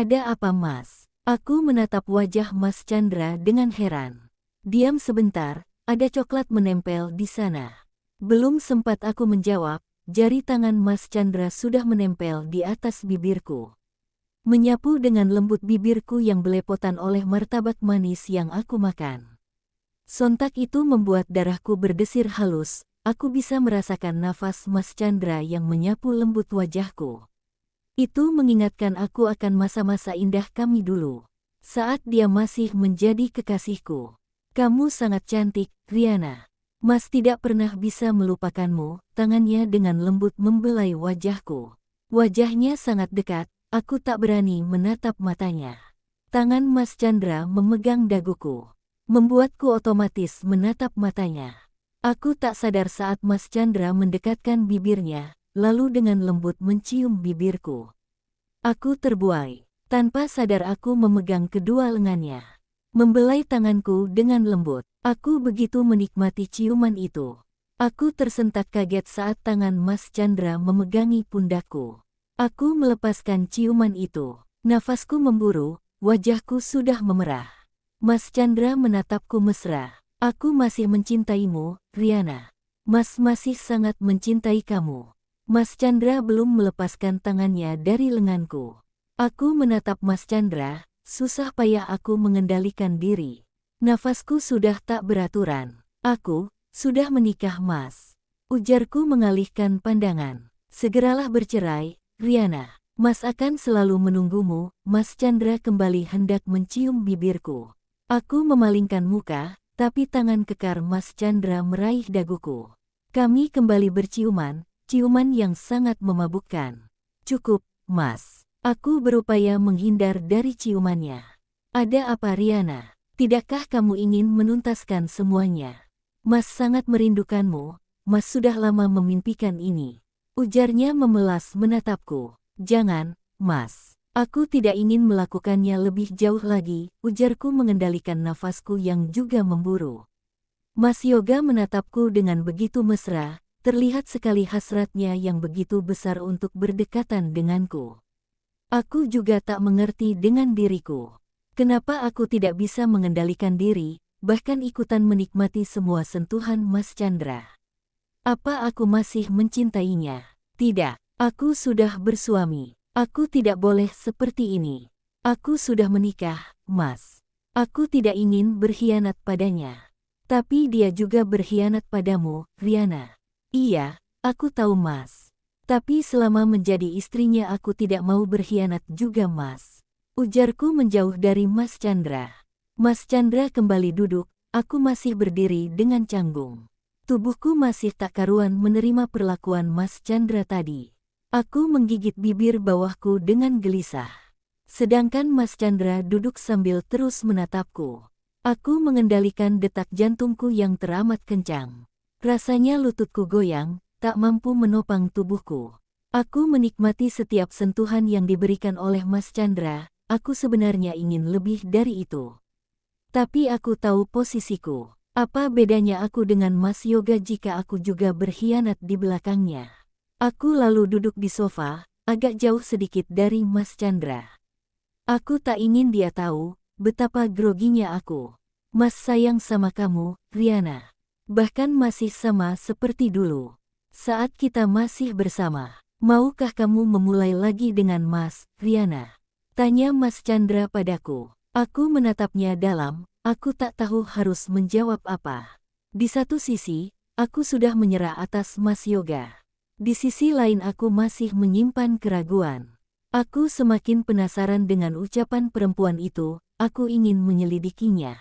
Ada apa, Mas? Aku menatap wajah Mas Chandra dengan heran. Diam sebentar, ada coklat menempel di sana. Belum sempat aku menjawab, jari tangan Mas Chandra sudah menempel di atas bibirku. Menyapu dengan lembut bibirku yang belepotan oleh martabak manis yang aku makan. Sontak itu membuat darahku berdesir halus, aku bisa merasakan nafas Mas Chandra yang menyapu lembut wajahku. Itu mengingatkan aku akan masa-masa indah kami dulu. Saat dia masih menjadi kekasihku. Kamu sangat cantik, Riana. Mas tidak pernah bisa melupakanmu, tangannya dengan lembut membelai wajahku. Wajahnya sangat dekat, aku tak berani menatap matanya. Tangan Mas Chandra memegang daguku, membuatku otomatis menatap matanya. Aku tak sadar saat Mas Chandra mendekatkan bibirnya, lalu dengan lembut mencium bibirku. Aku terbuai. Tanpa sadar aku memegang kedua lengannya. Membelai tanganku dengan lembut. Aku begitu menikmati ciuman itu. Aku tersentak kaget saat tangan Mas Chandra memegangi pundakku. Aku melepaskan ciuman itu. Nafasku memburu, wajahku sudah memerah. Mas Chandra menatapku mesra. Aku masih mencintaimu, Riana. Mas masih sangat mencintai kamu. Mas Chandra belum melepaskan tangannya dari lenganku. Aku menatap Mas Chandra, susah payah aku mengendalikan diri. Nafasku sudah tak beraturan. Aku sudah menikah, Mas. Ujarku mengalihkan pandangan. Segeralah bercerai, Riana. Mas akan selalu menunggumu. Mas Chandra kembali hendak mencium bibirku. Aku memalingkan muka, tapi tangan kekar Mas Chandra meraih daguku. Kami kembali berciuman, ciuman yang sangat memabukkan. Cukup, Mas. Aku berupaya menghindar dari ciumannya. Ada apa, Riana? Tidakkah kamu ingin menuntaskan semuanya? Mas sangat merindukanmu, Mas sudah lama memimpikan ini. Ujarnya memelas menatapku. Jangan, Mas. Aku tidak ingin melakukannya lebih jauh lagi, ujarku mengendalikan nafasku yang juga memburu. Mas Yoga menatapku dengan begitu mesra, terlihat sekali hasratnya yang begitu besar untuk berdekatan denganku. Aku juga tak mengerti dengan diriku. Kenapa aku tidak bisa mengendalikan diri, bahkan ikutan menikmati semua sentuhan Mas Chandra. Apa aku masih mencintainya? Tidak, aku sudah bersuami. Aku tidak boleh seperti ini. Aku sudah menikah, Mas. Aku tidak ingin berkhianat padanya. Tapi dia juga berkhianat padamu, Riana. Iya, aku tahu, Mas. Tapi selama menjadi istrinya aku tidak mau berkhianat juga, Mas. Ujarku menjauh dari Mas Chandra. Mas Chandra kembali duduk, aku masih berdiri dengan canggung. Tubuhku masih tak karuan menerima perlakuan Mas Chandra tadi. Aku menggigit bibir bawahku dengan gelisah. Sedangkan Mas Chandra duduk sambil terus menatapku. Aku mengendalikan detak jantungku yang teramat kencang. Rasanya lututku goyang, tak mampu menopang tubuhku. Aku menikmati setiap sentuhan yang diberikan oleh Mas Chandra. Aku sebenarnya ingin lebih dari itu. Tapi aku tahu posisiku. Apa bedanya aku dengan Mas Yoga jika aku juga berkhianat di belakangnya? Aku lalu duduk di sofa, agak jauh sedikit dari Mas Chandra. Aku tak ingin dia tahu betapa groginya aku. Mas sayang sama kamu, Riana. Bahkan masih sama seperti dulu. Saat kita masih bersama, maukah kamu memulai lagi dengan Mas, Riana? Tanya Mas Chandra padaku. Aku menatapnya dalam, aku tak tahu harus menjawab apa. Di satu sisi, aku sudah menyerah atas Mas Yoga. Di sisi lain aku masih menyimpan keraguan. Aku semakin penasaran dengan ucapan perempuan itu, aku ingin menyelidikinya.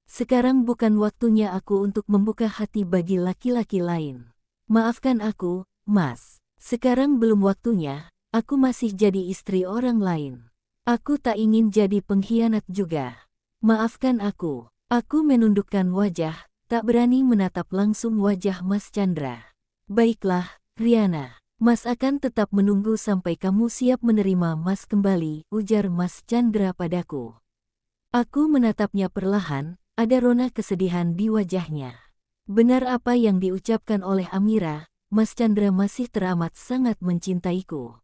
Sekarang bukan waktunya aku untuk membuka hati bagi laki-laki lain. Maafkan aku, Mas. Sekarang belum waktunya, aku masih jadi istri orang lain. Aku tak ingin jadi pengkhianat juga. Maafkan aku. Aku menundukkan wajah, tak berani menatap langsung wajah Mas Chandra. Baiklah, Riana. Mas akan tetap menunggu sampai kamu siap menerima Mas kembali, ujar Mas Chandra padaku. Aku menatapnya perlahan, ada rona kesedihan di wajahnya. Benar apa yang diucapkan oleh Amira, Mas Chandra masih teramat sangat mencintaiku.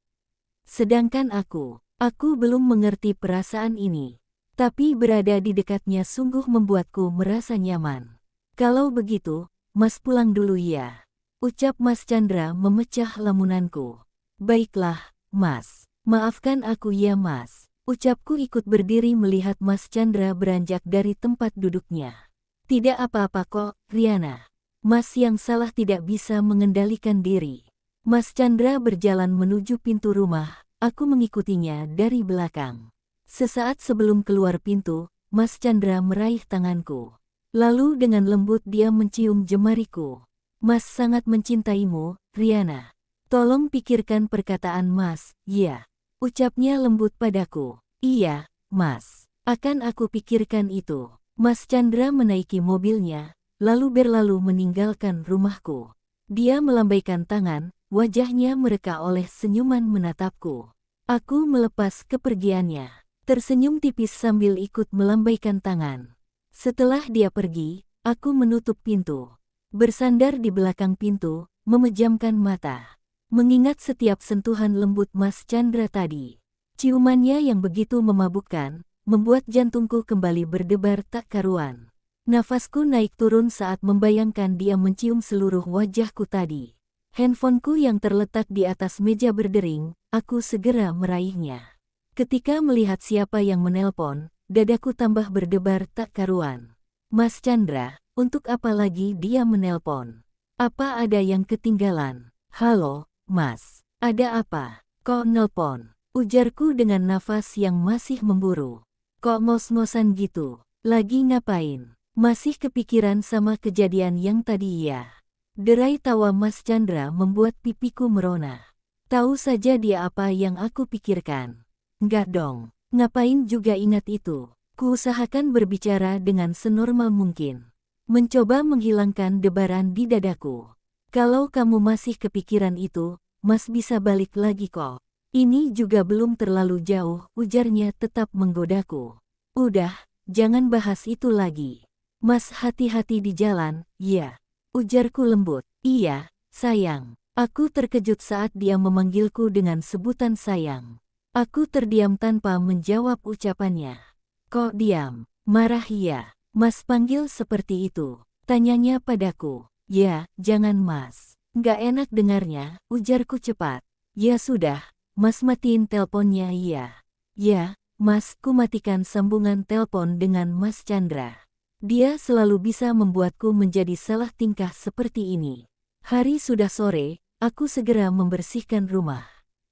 Sedangkan aku, Aku belum mengerti perasaan ini. Tapi berada di dekatnya sungguh membuatku merasa nyaman. Kalau begitu, Mas pulang dulu ya. Ucap Mas Chandra memecah lamunanku. Baiklah, Mas. Maafkan aku ya Mas. Ucapku ikut berdiri melihat Mas Chandra beranjak dari tempat duduknya. Tidak apa-apa kok, Riana. Mas yang salah tidak bisa mengendalikan diri. Mas Chandra berjalan menuju pintu rumah, aku mengikutinya dari belakang. Sesaat sebelum keluar pintu, Mas Chandra meraih tanganku. Lalu dengan lembut dia mencium jemariku. Mas sangat mencintaimu, Riana. Tolong pikirkan perkataan Mas, ya. Ucapnya lembut padaku. Iya, Mas. Akan aku pikirkan itu. Mas Chandra menaiki mobilnya, lalu berlalu meninggalkan rumahku. Dia melambaikan tangan, wajahnya mereka oleh senyuman menatapku. Aku melepas kepergiannya. Tersenyum tipis sambil ikut melambaikan tangan. Setelah dia pergi, aku menutup pintu. Bersandar di belakang pintu, memejamkan mata. Mengingat setiap sentuhan lembut Mas Chandra tadi. Ciumannya yang begitu memabukkan, membuat jantungku kembali berdebar tak karuan. Nafasku naik turun saat membayangkan dia mencium seluruh wajahku tadi. Handphoneku yang terletak di atas meja berdering, aku segera meraihnya. Ketika melihat siapa yang menelpon, dadaku tambah berdebar tak karuan. Mas Chandra, untuk apa lagi dia menelpon? Apa ada yang ketinggalan? Halo, Mas. Ada apa? Kok nelpon? Ujarku dengan nafas yang masih memburu. Kok ngos-ngosan gitu? Lagi ngapain? Masih kepikiran sama kejadian yang tadi ya? Derai tawa Mas Chandra membuat pipiku merona. Tahu saja dia apa yang aku pikirkan. Enggak dong, ngapain juga ingat itu. Kuusahakan berbicara dengan senormal mungkin. Mencoba menghilangkan debaran di dadaku. Kalau kamu masih kepikiran itu, Mas bisa balik lagi kok. Ini juga belum terlalu jauh, ujarnya tetap menggodaku. Udah, jangan bahas itu lagi. Mas hati-hati di jalan, ya. Ujarku lembut. Iya, sayang. Aku terkejut saat dia memanggilku dengan sebutan sayang. Aku terdiam tanpa menjawab ucapannya. Kok diam? Marah ya? Mas panggil seperti itu. Tanyanya padaku. Ya, jangan Mas. Nggak enak dengarnya, ujarku cepat. Ya sudah, Mas matiin teleponnya ya. Ya, Mas, ku matikan sambungan telepon dengan Mas Chandra. Dia selalu bisa membuatku menjadi salah tingkah seperti ini. Hari sudah sore, aku segera membersihkan rumah.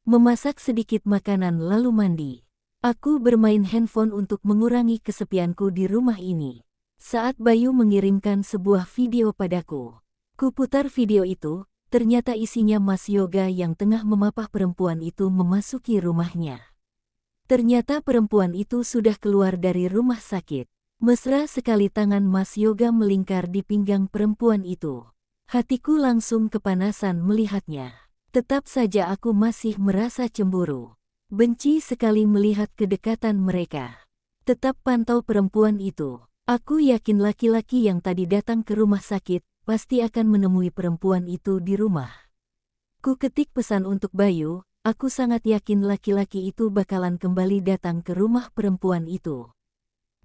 Memasak sedikit makanan lalu mandi. Aku bermain handphone untuk mengurangi kesepianku di rumah ini. Saat Bayu mengirimkan sebuah video padaku. Kuputar video itu, ternyata isinya Mas Yoga yang tengah memapah perempuan itu memasuki rumahnya. Ternyata perempuan itu sudah keluar dari rumah sakit. Mesra sekali tangan Mas Yoga melingkar di pinggang perempuan itu. Hatiku langsung kepanasan melihatnya. Tetap saja aku masih merasa cemburu. Benci sekali melihat kedekatan mereka. Tetap pantau perempuan itu. Aku yakin laki-laki yang tadi datang ke rumah sakit pasti akan menemui perempuan itu di rumah. Ku ketik pesan untuk Bayu, aku sangat yakin laki-laki itu bakalan kembali datang ke rumah perempuan itu.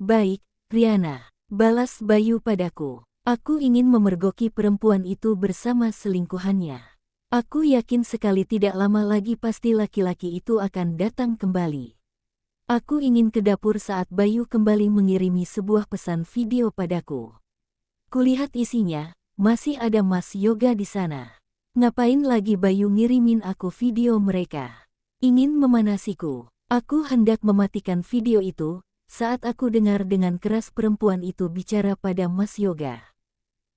Baik, Riana, balas Bayu padaku. Aku ingin memergoki perempuan itu bersama selingkuhannya. Aku yakin sekali tidak lama lagi pasti laki-laki itu akan datang kembali. Aku ingin ke dapur saat Bayu kembali mengirimi sebuah pesan video padaku. Kulihat isinya, masih ada Mas Yoga di sana. Ngapain lagi Bayu ngirimin aku video mereka? Ingin memanasiku. Aku hendak mematikan video itu, saat aku dengar dengan keras perempuan itu bicara pada Mas Yoga.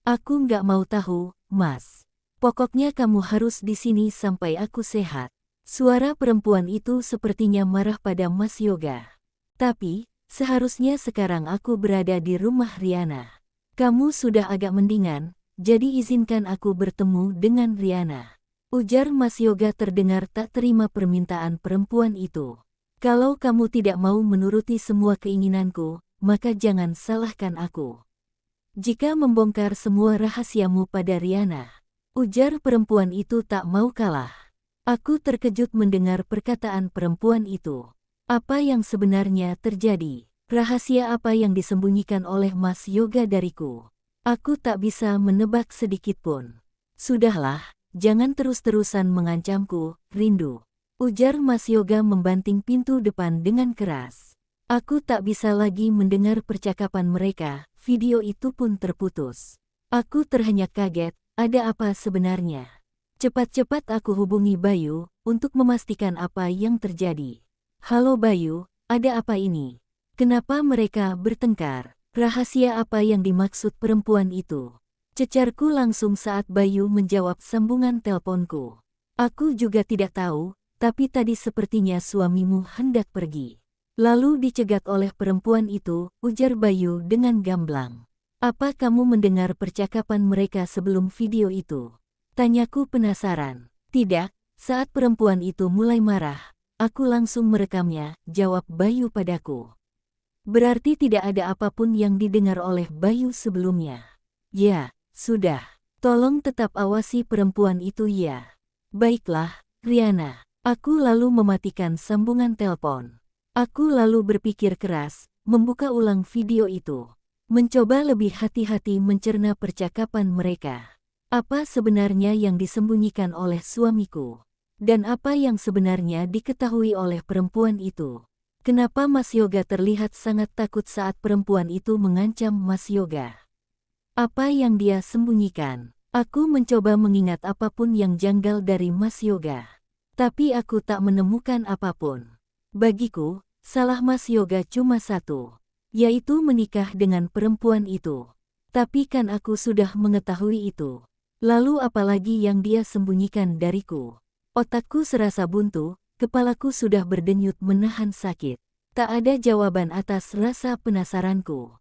Aku nggak mau tahu, Mas. Pokoknya kamu harus di sini sampai aku sehat. Suara perempuan itu sepertinya marah pada Mas Yoga. Tapi, seharusnya sekarang aku berada di rumah Riana. Kamu sudah agak mendingan, jadi izinkan aku bertemu dengan Riana. Ujar Mas Yoga terdengar tak terima permintaan perempuan itu. Kalau kamu tidak mau menuruti semua keinginanku, maka jangan salahkan aku. Jika membongkar semua rahasiamu pada Riana, ujar perempuan itu tak mau kalah. Aku terkejut mendengar perkataan perempuan itu. Apa yang sebenarnya terjadi? Rahasia apa yang disembunyikan oleh Mas Yoga dariku? Aku tak bisa menebak sedikitpun. Sudahlah, jangan terus-terusan mengancamku, Rindu. Ujar Mas Yoga membanting pintu depan dengan keras. Aku tak bisa lagi mendengar percakapan mereka, video itu pun terputus. Aku terhenyak kaget, ada apa sebenarnya? Cepat-cepat aku hubungi Bayu, untuk memastikan apa yang terjadi. Halo Bayu, ada apa ini? Kenapa mereka bertengkar? Rahasia apa yang dimaksud perempuan itu? Cecarku langsung saat Bayu menjawab sambungan teleponku. Aku juga tidak tahu, tapi tadi sepertinya suamimu hendak pergi. Lalu dicegat oleh perempuan itu, ujar Bayu dengan gamblang. Apa kamu mendengar percakapan mereka sebelum video itu? Tanyaku penasaran. Tidak, saat perempuan itu mulai marah, aku langsung merekamnya, jawab Bayu padaku. Berarti tidak ada apapun yang didengar oleh Bayu sebelumnya. Ya, sudah. Tolong tetap awasi perempuan itu ya. Baiklah, Riana. Aku lalu mematikan sambungan telepon. Aku lalu berpikir keras, membuka ulang video itu. Mencoba lebih hati-hati mencerna percakapan mereka. Apa sebenarnya yang disembunyikan oleh suamiku? Dan apa yang sebenarnya diketahui oleh perempuan itu? Kenapa Mas Yoga terlihat sangat takut saat perempuan itu mengancam Mas Yoga? Apa yang dia sembunyikan? Aku mencoba mengingat apapun yang janggal dari Mas Yoga. Tapi aku tak menemukan apapun. Bagiku, salah Mas Yoga cuma satu, yaitu menikah dengan perempuan itu. Tapi kan aku sudah mengetahui itu. Lalu apalagi yang dia sembunyikan dariku? Otakku serasa buntu. Kepalaku sudah berdenyut menahan sakit. Tak ada jawaban atas rasa penasaranku.